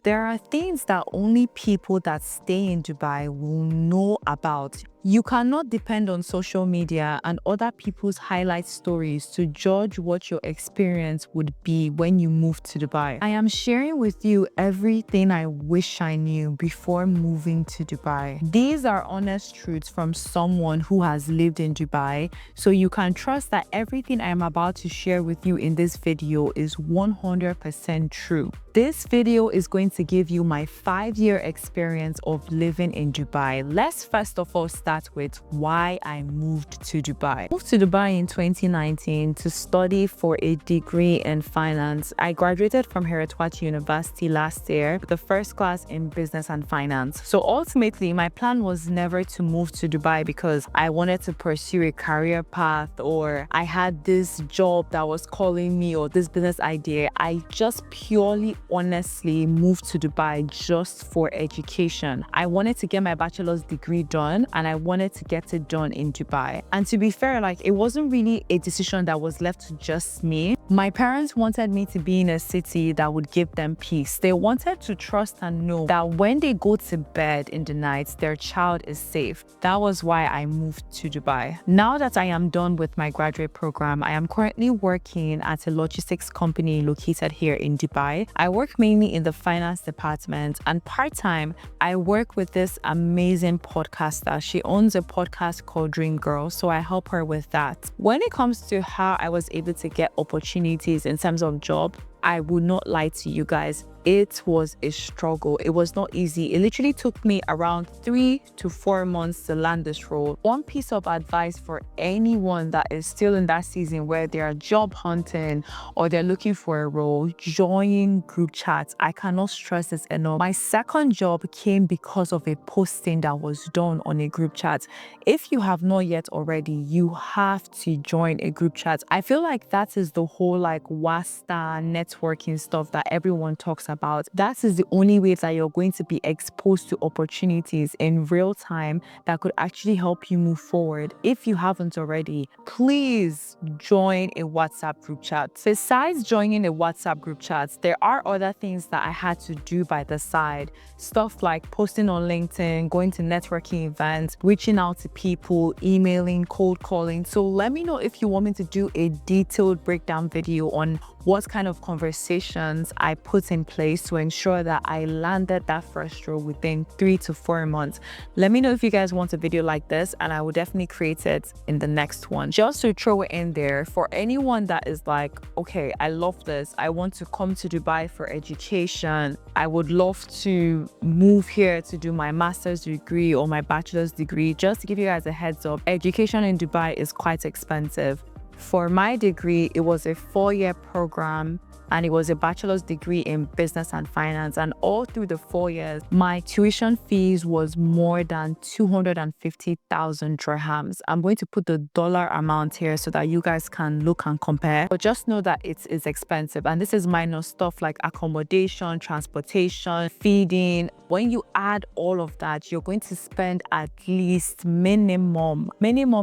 There are things that only people that stay in Dubai will know about. You cannot depend on social media and other people's highlight stories to judge what your experience would be when you move to Dubai. I am sharing with you everything I wish I knew before moving to Dubai. These are honest truths from someone who has lived in Dubai, so you can trust that everything I am about to share with you in this video is 100% true. This video is going to give you my 5-year experience of living in Dubai. Let's first of all start with why I moved to Dubai. I moved to Dubai in 2019 to study for a degree in finance. I graduated from Heretwat University last year with the first class in business and finance. So ultimately, my plan was never to move to Dubai because I wanted to pursue a career path or I had this job that was calling me or this business idea. I just purely honestly moved to Dubai just for education. I wanted to get my bachelor's degree done and I wanted to get it done in Dubai. And to be fair, it wasn't really a decision that was left to just me. My parents wanted me to be in a city that would give them peace. They wanted to trust and know that when they go to bed in the night, their child is safe. That was why I moved to Dubai. Now that I am done with my graduate program, I am currently working at a logistics company located here in Dubai. I work mainly in the finance department, and part-time, I work with this amazing podcaster. She owns a podcast called Dream Girl, so I help her with that. When it comes to how I was able to get opportunities in terms of job, I would not lie to you guys. It was a struggle. It was not easy. It literally took me around 3 to 4 months to land this role. One piece of advice for anyone that is still in that season where they are job hunting or they're looking for a role, join group chats. I cannot stress this enough. My second job came because of a posting that was done on a group chat. If you have not yet already, you have to join a group chat. I feel like that is the whole WhatsApp networking stuff that everyone talks about. That is the only way that you're going to be exposed to opportunities in real time that could actually help you move forward. If you haven't already, please join a WhatsApp group chat. Besides joining a WhatsApp group chat, there are other things that I had to do by the side. Stuff like posting on LinkedIn, going to networking events, reaching out to people, emailing, cold calling. So let me know if you want me to do a detailed breakdown video on what kind of conversations I put in place to ensure that I landed that first role within 3 to 4 months. Let me know if you guys want a video like this and I will definitely create it in the next one. Just to throw it in there, for anyone that is like, okay, I love this. I want to come to Dubai for education. I would love to move here to do my master's degree or my bachelor's degree. Just to give you guys a heads up, education in Dubai is quite expensive. For my degree, it was a 4-year program and it was a bachelor's degree in business and finance. And all through the 4 years, my tuition fees was more than 250,000 dirhams. I'm going to put the dollar amount here so that you guys can look and compare. But just know that it is expensive. And this is minus stuff like accommodation, transportation, feeding. When you add all of that, you're going to spend at least minimum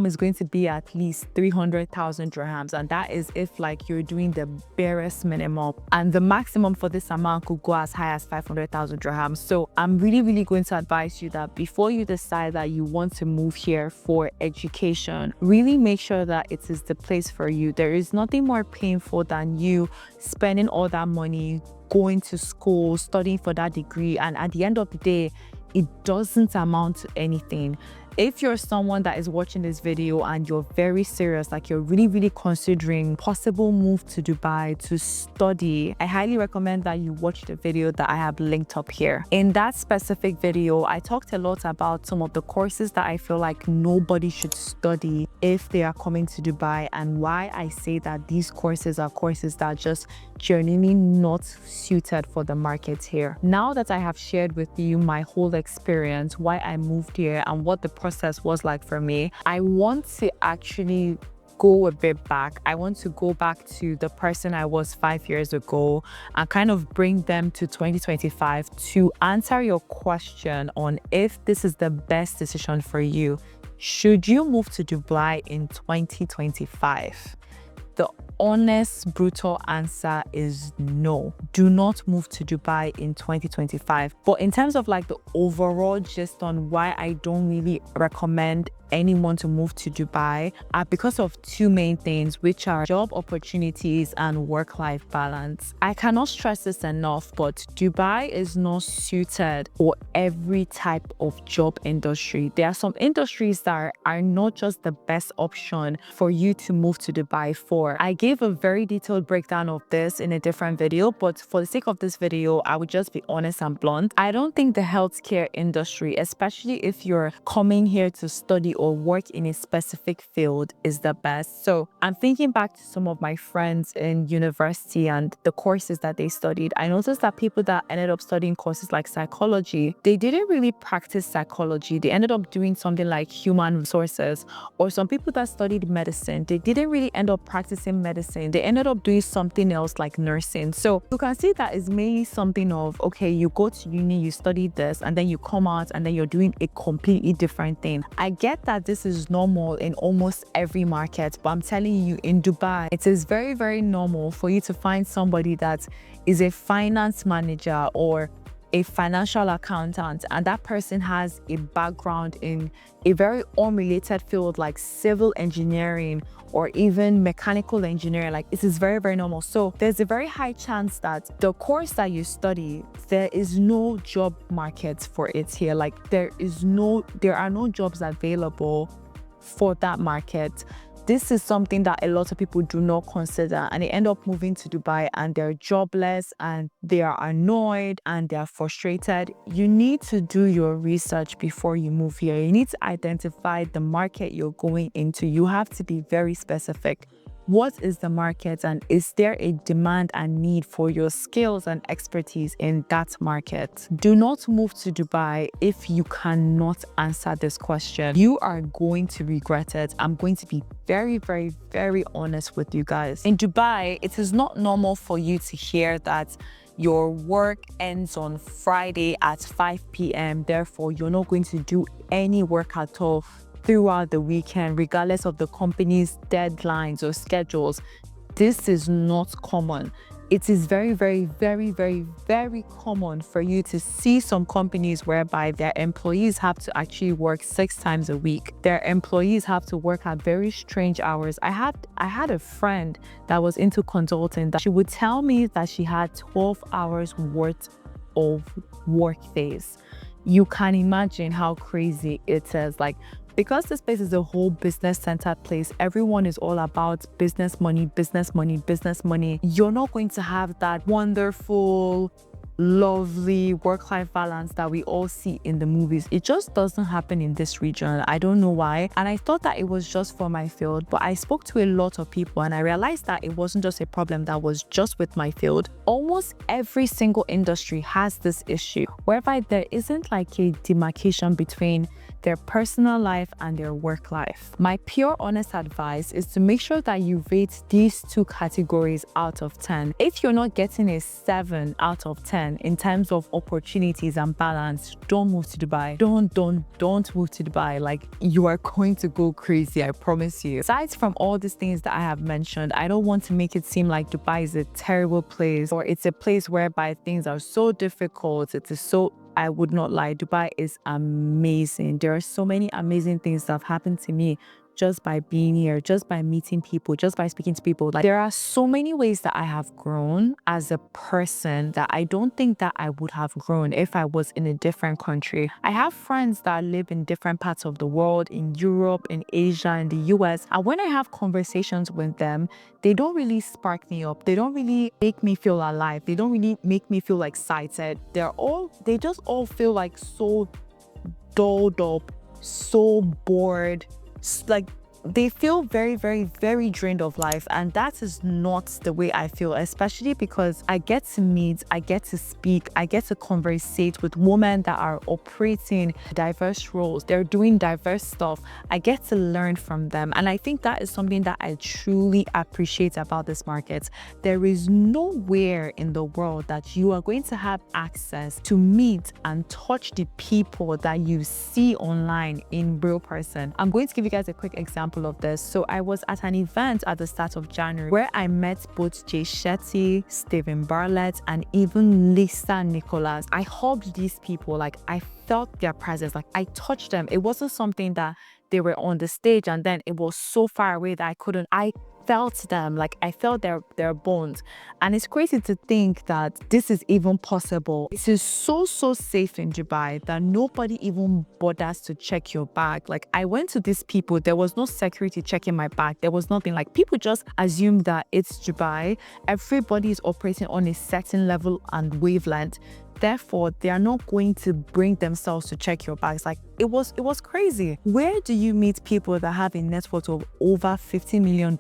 is going to be at least 300,000 dirhams. And that is if you're doing the barest minimum. And the maximum for this amount could go as high as 500,000 dirhams. So I'm really going to advise you that before you decide that you want to move here for education, really make sure that it is the place for you. There is nothing more painful than you spending all that money, going to school, studying for that degree, and at the end of the day, it doesn't amount to anything. If you're someone that is watching this video and you're very serious, you're really considering possible move to Dubai to study, I highly recommend that you watch the video that I have linked up here. In that specific video, I talked a lot about some of the courses that I feel like nobody should study if they are coming to Dubai, and why I say that these courses are courses that are just genuinely not suited for the market here. Now that I have shared with you my whole experience, why I moved here and what the process was like for me, I want to actually go a bit back. I want to go back to the person I was 5 years ago and kind of bring them to 2025 to answer your question on if this is the best decision for you. Should you move to Dubai in 2025? the honest, brutal answer is no. Do not move to Dubai in 2025. But in terms of like the overall gist on why I don't really recommend anyone to move to Dubai are because of two main things, which are job opportunities and work-life balance. I cannot stress this enough, but Dubai is not suited for every type of job industry. There are some industries that are not just the best option for you to move to Dubai for. I gave a very detailed breakdown of this in a different video, but for the sake of this video, I would just be honest and blunt. I don't think the healthcare industry, especially if you're coming here to study or work in a specific field, is the best. So I'm thinking back to some of my friends in university and the courses that they studied. I noticed that people that ended up studying courses like psychology, they didn't really practice psychology. They ended up doing something like human resources. Or some people that studied medicine, they didn't really end up practicing medicine. They ended up doing something else like nursing. So you can see that is mainly something of, okay, you go to uni, you study this, and then you come out and then you're doing a completely different thing. I get that this is normal in almost every market, but I'm telling you, in Dubai, it is very, very normal for you to find somebody that is a finance manager or a financial accountant, and that person has a background in a very unrelated field like civil engineering or even mechanical engineering. Like, it is very, very normal. So there's a very high chance that the course that you study, there is no job market for it here. Like, there are no jobs available for that market. This is something that a lot of people do not consider, and they end up moving to Dubai and they're jobless and they are annoyed and they are frustrated. You need to do your research before you move here. You need to identify the market you're going into. You have to be very specific. What is the market, and is there a demand and need for your skills and expertise in that market? Do not move to Dubai if you cannot answer this question. You are going to regret it. I'm going to be very, very, very honest with you guys. In Dubai, it is not normal for you to hear that your work ends on Friday at 5 p.m. Therefore, you're not going to do any work at all throughout the weekend, regardless of the company's deadlines or schedules. This is not common. It is very, very, very, very, very common for you to see some companies whereby their employees have to actually work 6 times a week. Their employees have to work at very strange hours. I had a friend that was into consulting that she would tell me that she had 12 hours worth of work days. You can imagine how crazy it is. Like, because this place is a whole business-centered place, everyone is all about business money, business money, business money. You're not going to have that wonderful, lovely work-life balance that we all see in the movies. It just doesn't happen in this region. I don't know why. And I thought that it was just for my field, but I spoke to a lot of people and I realized that it wasn't just a problem that was just with my field. Almost every single industry has this issue, whereby there isn't like a demarcation between their personal life and their work life. My pure honest advice is to make sure that you rate these two categories out of 10. If you're not getting a 7 out of 10 in terms of opportunities and balance, don't move to Dubai. Don't move to Dubai. Like, you are going to go crazy, I promise you. Aside from all these things that I have mentioned, I don't want to make it seem like Dubai is a terrible place or it's a place whereby things are so difficult. I would not lie, Dubai is amazing. There are so many amazing things that have happened to me just by being here, just by meeting people, just by speaking to people. Like, there are so many ways that I have grown as a person that I don't think that I would have grown if I was in a different country. I have friends that live in different parts of the world, in Europe, in Asia, in the US. And when I have conversations with them, they don't really spark me up. They don't really make me feel alive. They don't really make me feel excited. They just all feel like so dulled up, so bored. Like, they feel very, very, very drained of life, and that is not the way I feel, especially because I get to meet, I get to speak, I get to conversate with women that are operating diverse roles. They're doing diverse stuff. I get to learn from them, and I think that is something that I truly appreciate about this market. There is nowhere in the world that you are going to have access to meet and touch the people that you see online in real person. I'm going to give you guys a quick example example of this. So I was at an event at the start of January where I met both Jay Shetty, Stephen Bartlett, and even Lisa Nicholas. I hugged these people, like I felt their presence, like I touched them. It wasn't something that they were on the stage and then it was so far away that I felt them, like I felt their bones. And it's crazy to think that this is even possible. This is so safe in Dubai that nobody even bothers to check your bag. Like I went to these people, there was no security checking my bag, there was nothing. Like people just assume that it's Dubai. Everybody is operating on a certain level and wavelength. Therefore, they are not going to bring themselves to check your bags. Like it was crazy. Where do you meet people that have a net worth of over $50 million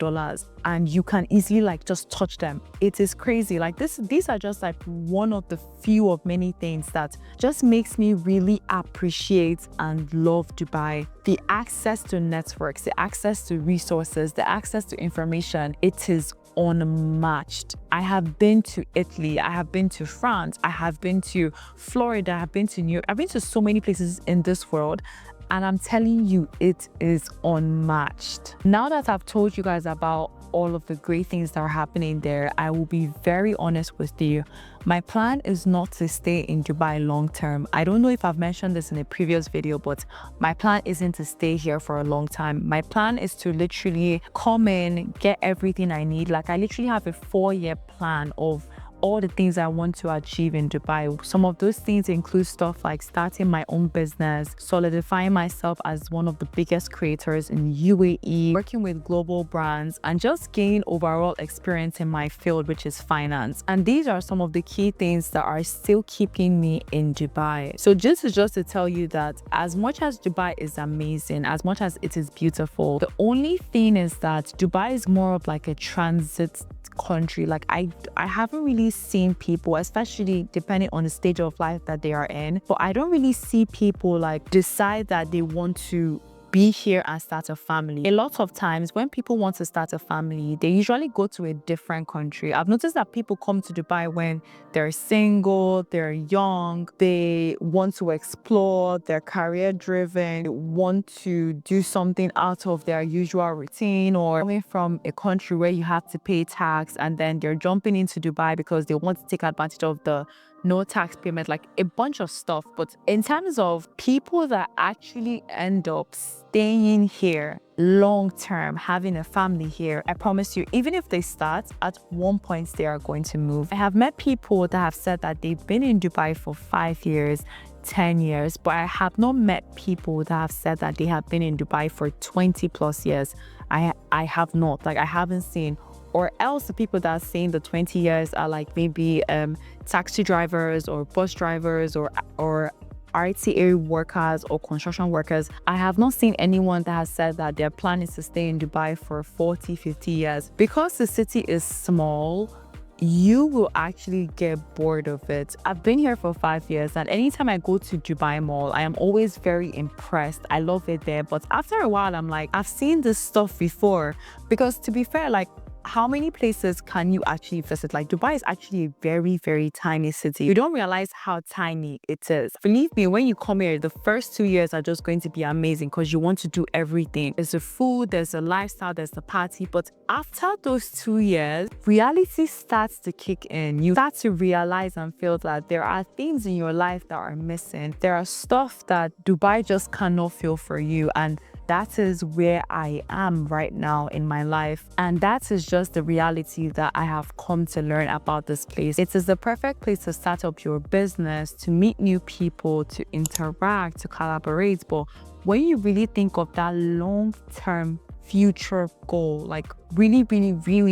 and you can easily like just touch them? It is crazy. Like these are just like one of the few of many things that just makes me really appreciate and love Dubai. The access to networks, the access to resources, the access to information, it is unmatched. I have been to Italy, I have been to France, I have been to Florida, I have been to New York, I've been to so many places in this world, and I'm telling you, it is unmatched. Now that I've told you guys about all of the great things that are happening there, I will be very honest with you. My plan is not to stay in Dubai long term. I don't know if I've mentioned this in a previous video, but my plan isn't to stay here for a long time. My plan is to literally come in, get everything I need. Like I literally have a 4-year plan of all the things I want to achieve in Dubai. Some of those things include stuff like starting my own business, solidifying myself as one of the biggest creators in UAE, working with global brands, and just gain overall experience in my field, which is finance. And these are some of the key things that are still keeping me in Dubai. So this is just to tell you that as much as Dubai is amazing, as much as it is beautiful, the only thing is that Dubai is more of like a transit country. Like I haven't really seen people, especially depending on the stage of life that they are in, but I don't really see people like decide that they want to be here and start a family. A lot of times when people want to start a family, they usually go to a different country. I've noticed that people come to Dubai when they're single, they're young, they want to explore, they're career driven, want to do something out of their usual routine, or coming from a country where you have to pay tax and then they're jumping into Dubai because they want to take advantage of the no tax payment, like a bunch of stuff. But in terms of people that actually end up staying here long term, having a family here, I promise you, even if they start, at one point they are going to move. I have met people that have said that they've been in Dubai for 5 years, 10 years, but I have not met people that have said that they have been in Dubai for 20 plus years. I have not, like I haven't seen. Or else the people that are saying the 20 years are like maybe taxi drivers or bus drivers or RTA workers or construction workers. I have not seen anyone that has said that their plan is to stay in Dubai for 40, 50 years. Because the city is small, you will actually get bored of it. I've been here for 5 years, and anytime I go to Dubai Mall, I am always very impressed. I love it there. But after a while, I'm like, I've seen this stuff before. Because to be fair, like, how many places can you actually visit? Like Dubai is actually a very, very tiny city. You don't realize how tiny it is. Believe me, when you come here, the first 2 years are just going to be amazing because you want to do everything. There's the food, there's the lifestyle, there's the party. But after those 2 years, reality starts to kick in. You start to realize and feel that there are things in your life that are missing. There are stuff that Dubai just cannot feel for you. And that is where I am right now in my life. And that is just the reality that I have come to learn about this place. It is the perfect place to start up your business, to meet new people, to interact, to collaborate. But when you really think of that long-term future goal, like really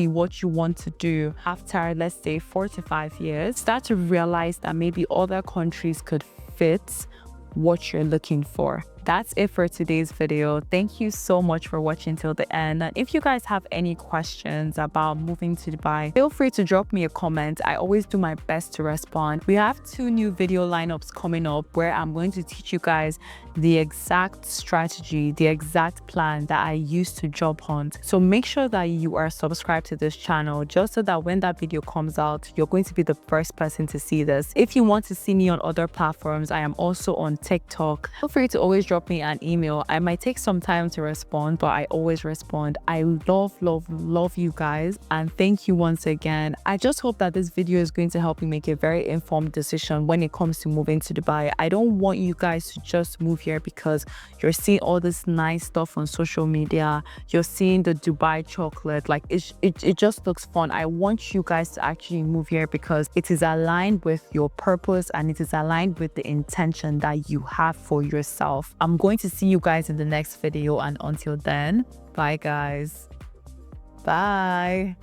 what you want to do after, let's say, 4 to 5 years, start to realize that maybe other countries could fit what you're looking for. That's it for today's video. Thank you so much for watching till the end. And if you guys have any questions about moving to Dubai, feel free to drop me a comment. I always do my best to respond. We have 2 new video lineups coming up where I'm going to teach you guys the exact strategy, the exact plan that I use to job hunt. So make sure that you are subscribed to this channel just so that when that video comes out, you're going to be the first person to see this. If you want to see me on other platforms, I am also on TikTok. Feel free to always drop drop me an email. I might take some time to respond, but I always respond. I love you guys, and thank you once again. I just hope that this video is going to help you make a very informed decision when it comes to moving to Dubai. I don't want you guys to just move here because you're seeing all this nice stuff on social media. You're seeing the Dubai chocolate, like it just looks fun. I want you guys to actually move here because it is aligned with your purpose and it is aligned with the intention that you have for yourself. I'm going to see you guys in the next video, and until then, bye guys. Bye.